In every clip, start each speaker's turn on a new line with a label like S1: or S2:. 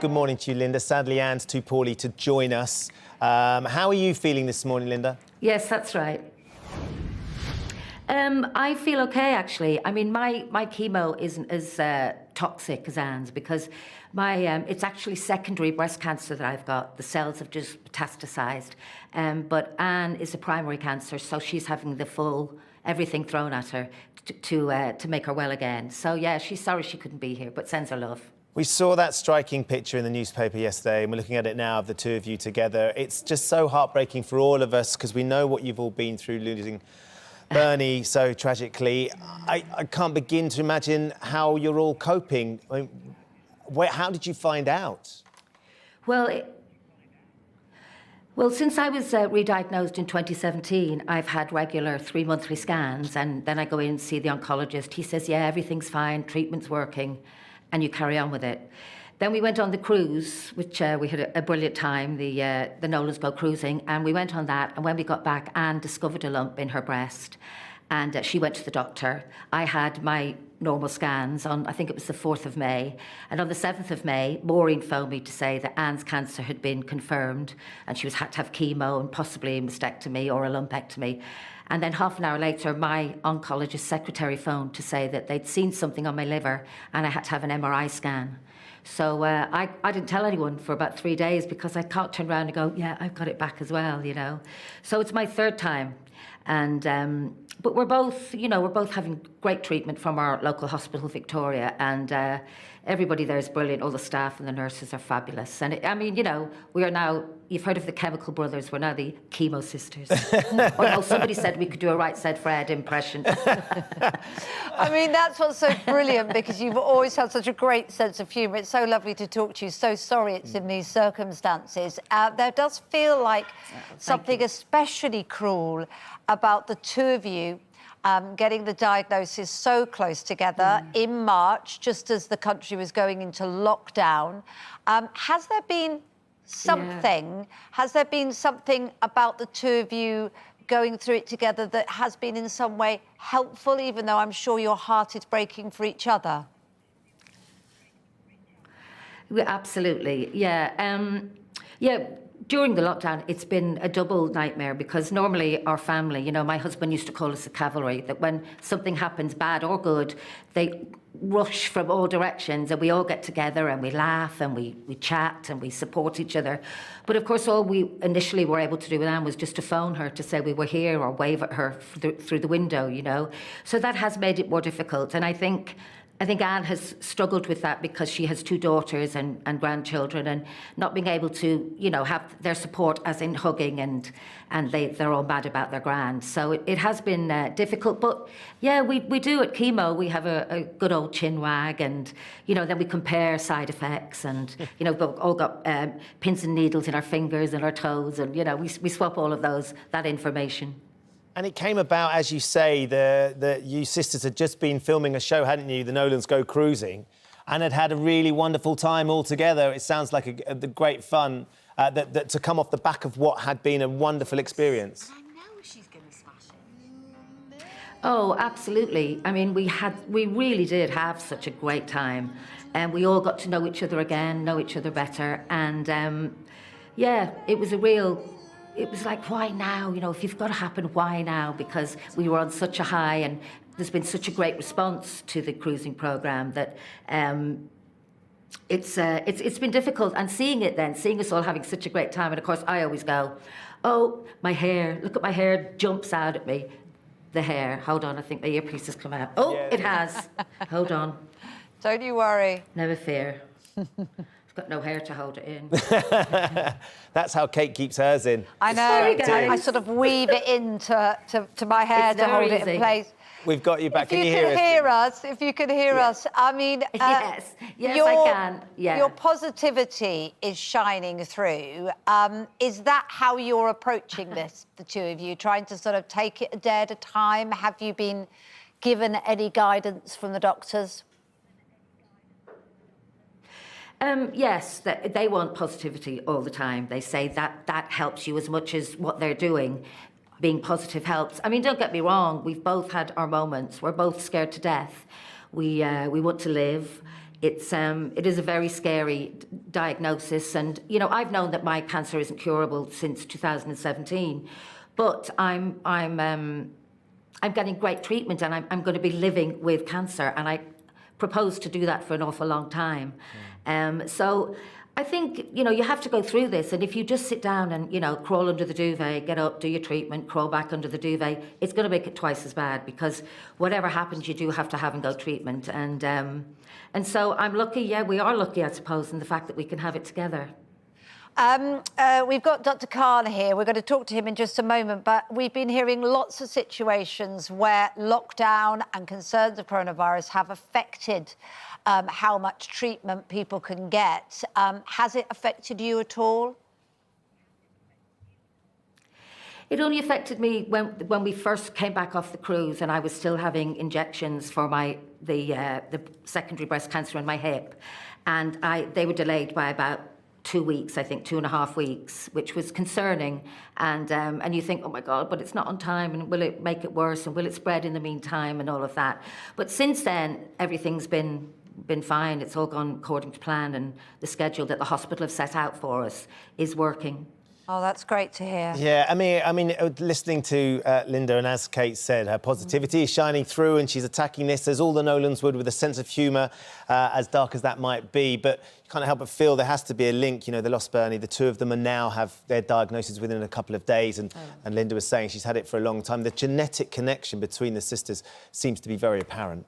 S1: good morning to you, Linda. Sadly, Anne's too poorly to join us. How are you feeling this morning, Linda?
S2: Yes, that's right. I feel okay, actually. I mean, my chemo isn't as toxic as Anne's because it's actually secondary breast cancer that I've got. The cells have just metastasized. But Anne is a primary cancer, so she's having the full everything thrown at her to make her well again. So, yeah, she's sorry she couldn't be here, but sends her love.
S1: We saw that striking picture in the newspaper yesterday, and we're looking at it now of the two of you together. It's just so heartbreaking for all of us because we know what you've all been through, losing Bernie so tragically. I can't begin to imagine how you're all coping. I mean, how did you find out?
S2: Well, since I was re-diagnosed in 2017, I've had regular 3 monthly scans, and then I go in and see the oncologist. He says, yeah, everything's fine, treatment's working, and you carry on with it. Then we went on the cruise, which we had a brilliant time, the Nolans Go Cruising, and we went on that, and when we got back, Anne discovered a lump in her breast, and she went to the doctor. I had my normal scans on, I think it was the 4th of May, and on the 7th of May, Maureen phoned me to say that Anne's cancer had been confirmed, and she had to have chemo and possibly a mastectomy or a lumpectomy. And then half an hour later, my oncologist secretary phoned to say that they'd seen something on my liver, and I had to have an MRI scan. So I didn't tell anyone for about 3 days because I can't turn around and go, yeah, I've got it back as well, you know. So it's my 3rd time. And but we're both having great treatment from our local hospital, Victoria, and everybody there is brilliant. All the staff and the nurses are fabulous. And I mean, you know, we are now, you've heard of the Chemical Brothers, we're now the Chemo Sisters. Or no, somebody said we could do a Right Said Fred impression.
S3: I mean, that's what's so brilliant, because you've always had such a great sense of humour. It's so lovely to talk to you. So sorry it's in these circumstances. There does feel like something especially cruel about the two of you getting the diagnosis so close together in March, just as the country was going into lockdown. Has there been something? Has there been something about the two of you going through it together that has been in some way helpful, even though I'm sure your heart is breaking for each other?
S2: Absolutely, yeah. During the lockdown, it's been a double nightmare because normally our family, you know, my husband used to call us the cavalry, that when something happens, bad or good, they rush from all directions and we all get together and we laugh and we chat and we support each other. But of course, all we initially were able to do with Anne was just to phone her to say we were here or wave at her through the window, you know. So that has made it more difficult. And I think Anne has struggled with that because she has 2 daughters and grandchildren, and not being able to, you know, have their support as in hugging, and they're all mad about their grand. So it has been difficult. But yeah, we do at chemo, we have a good old chin wag, and, you know, then we compare side effects, and, you know, we've all got pins and needles in our fingers and our toes, and, you know, we swap all of that information.
S1: And it came about, as you say, that you sisters had just been filming a show, hadn't you, the Nolans Go Cruising, and had a really wonderful time all together. It sounds like the great fun that to come off the back of what had been a wonderful experience.
S4: I know she's going to smash it.
S2: Oh, absolutely. I mean, we really did have such a great time, and we all got to know each other again, know each other better, and yeah, it was it was like, why now? You know, if you've got to happen, why now? Because we were on such a high, and there's been such a great response to the cruising programme that it's been difficult. And seeing us all having such a great time, and of course I always go, oh, my hair, look at my hair, jumps out at me. The hair, hold on, I think the earpiece has come out. Oh, yeah. It has. Hold on.
S3: Don't you worry.
S2: Never fear. Got no hair to hold it in.
S1: That's how Kate keeps hers in.
S3: I know. I sort of weave it into to my hair to hold it in place.
S1: We've got you back.
S3: If you can hear us, I mean,
S2: yes, I can. Yeah.
S3: Your positivity is shining through. Is that how you're approaching this, the two of you, trying to sort of take it a day at a time? Have you been given any guidance from the doctors?
S2: Yes, they want positivity all the time. They say that helps you as much as what they're doing. Being positive helps. I mean, don't get me wrong, we've both had our moments. We're both scared to death. We want to live. it is a very scary diagnosis. And, you know, I've known that my cancer isn't curable since 2017, but I'm getting great treatment, and I'm going to be living with cancer, and I propose to do that for an awful long time. So I think, you know, you have to go through this, and if you just sit down and, you know, crawl under the duvet, get up, do your treatment, crawl back under the duvet, it's going to make it twice as bad, because whatever happens, you do have to have and go treatment. And so I'm lucky, yeah, we are lucky, I suppose, in the fact that we can have it together.
S3: We've got Dr. Khan here. We're going to talk to him in just a moment, but we've been hearing lots of situations where lockdown and concerns of coronavirus have affected how much treatment people can get. Has it affected you at all?
S2: It only affected me when we first came back off the cruise, and I was still having injections for the secondary breast cancer in my hip, and they were delayed by about 2 weeks, I think, 2.5 weeks, which was concerning. And you think, oh my God, but it's not on time, and will it make it worse, and will it spread in the meantime, and all of that. But since then, everything's been fine. It's all gone according to plan, and the schedule that the hospital have set out for us is working.
S3: Oh, that's great to hear.
S1: Yeah, I mean, listening to Linda, and as Kate said, her positivity is shining through, and she's attacking this as all the Nolans would, with a sense of humour, as dark as that might be. But you can't help but feel there has to be a link. You know, they lost Bernie. The two of them are now have their diagnoses within a couple of days, and Linda was saying she's had it for a long time. The genetic connection between the sisters seems to be very apparent.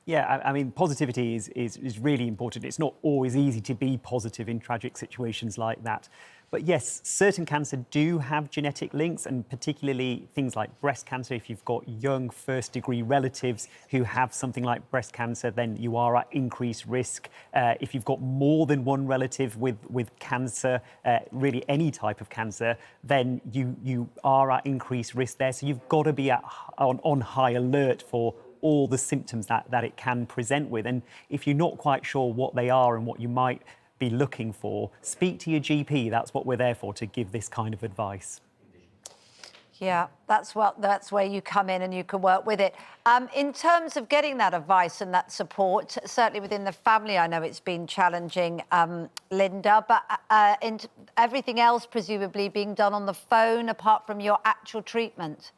S5: Yeah, I mean, positivity is really important. It's not always easy to be positive in tragic situations like that. But yes, certain cancer do have genetic links, and particularly things like breast cancer. If you've got young first-degree relatives who have something like breast cancer, then you are at increased risk. If you've got more than one relative with cancer, really any type of cancer, then you are at increased risk there. So you've got to be on high alert for all the symptoms that it can present with. And if you're not quite sure what they are and what you might be looking for, speak to your GP. That's what we're there for, to give this kind of advice.
S3: Yeah, that's where you come in and you can work with it. In terms of getting that advice and that support, certainly within the family, I know it's been challenging, Linda, but in everything else presumably being done on the phone apart from your actual treatment.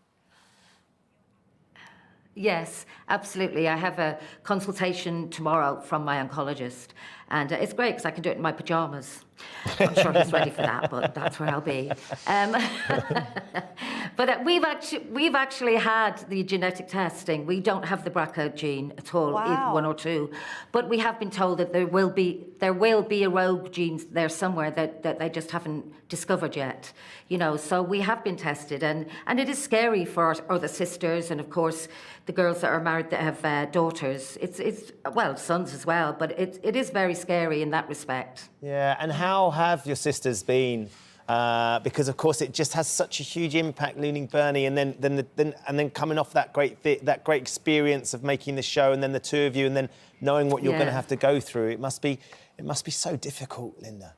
S2: Yes, absolutely. I have a consultation tomorrow from my oncologist, and it's great because I can do it in my pyjamas. I'm sure he's ready for that, but that's where I'll be. But we've actually had the genetic testing. We don't have the BRCA gene at all,
S3: Wow.
S2: 1 or 2, but we have been told that there will be a rogue gene there somewhere that they just haven't discovered yet. You know, so we have been tested, and it is scary for our other sisters, and of course the girls that are married that have daughters. It's well, sons as well, but it is very scary in that respect.
S1: Yeah, and how have your sisters been? Because of course it just has such a huge impact, losing Bernie, and then coming off that great experience of making the show, and then the two of you, and then knowing what you're going to have to go through. It must be so difficult, Linda.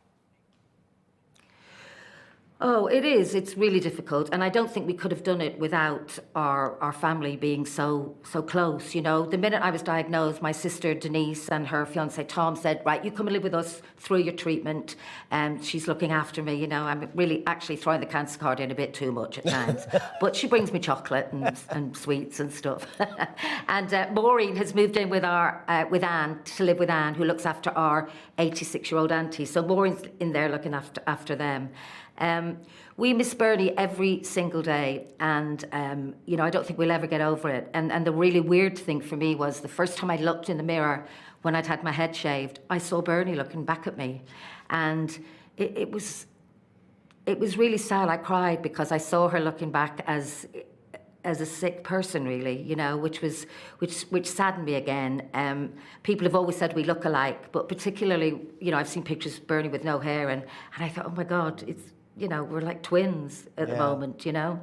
S2: Oh, it is. It's really difficult, and I don't think we could have done it without our family being so close. You know, the minute I was diagnosed, my sister Denise and her fiance Tom said, "Right, you come and live with us through your treatment," and she's looking after me. You know, I'm really actually throwing the cancer card in a bit too much at times, but she brings me chocolate and sweets and stuff. And Maureen has moved in with Anne to live with Anne, who looks after our 86-year-old auntie. So Maureen's in there looking after them. We miss Bernie every single day, and you know, I don't think we'll ever get over it. And the really weird thing for me was the first time I looked in the mirror when I'd had my head shaved, I saw Bernie looking back at me, and it was really sad. I cried because I saw her looking back as a sick person, really, you know, which saddened me again. People have always said we look alike, but particularly, you know, I've seen pictures of Bernie with no hair, and I thought, oh my God, you know, we're like twins at the moment, you know.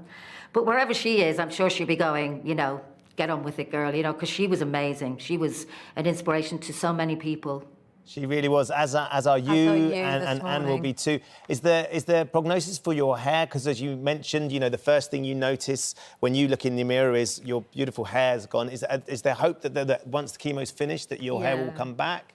S2: But wherever she is, I'm sure she'll be going, you know, get on with it, girl, you know, because she was amazing. She was an inspiration to so many people.
S1: She really was, as are you, and Anne will be too. Is there prognosis for your hair? Because as you mentioned, you know, the first thing you notice when you look in the mirror is your beautiful hair's gone. Is there hope that once the chemo's finished that your hair will come back?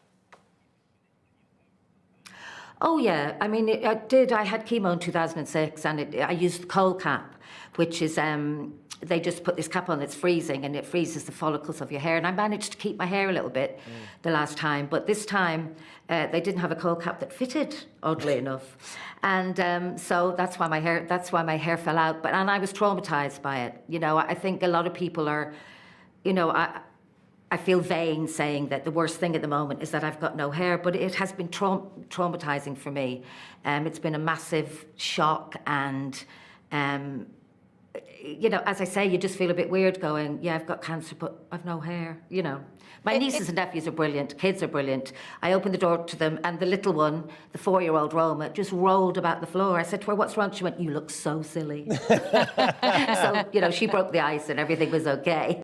S2: Oh, yeah. I mean, I had chemo in 2006, and I used the coal cap, which is, they just put this cap on that's freezing, and it freezes the follicles of your hair. And I managed to keep my hair a little bit the last time. But this time, they didn't have a coal cap that fitted, oddly enough. And so that's why my hair fell out. And I was traumatized by it. You know, I think a lot of people are, you know, I feel vain saying that the worst thing at the moment is that I've got no hair, but it has been traumatizing for me. It's been a massive shock, and you know, as I say, you just feel a bit weird going, yeah, I've got cancer, but I've no hair, you know. My nieces and nephews are brilliant, kids are brilliant. I opened the door to them, and the little one, the 4-year-old Roma, just rolled about the floor. I said to her, what's wrong? She went, you look so silly. So, you know, she broke the ice and everything was okay.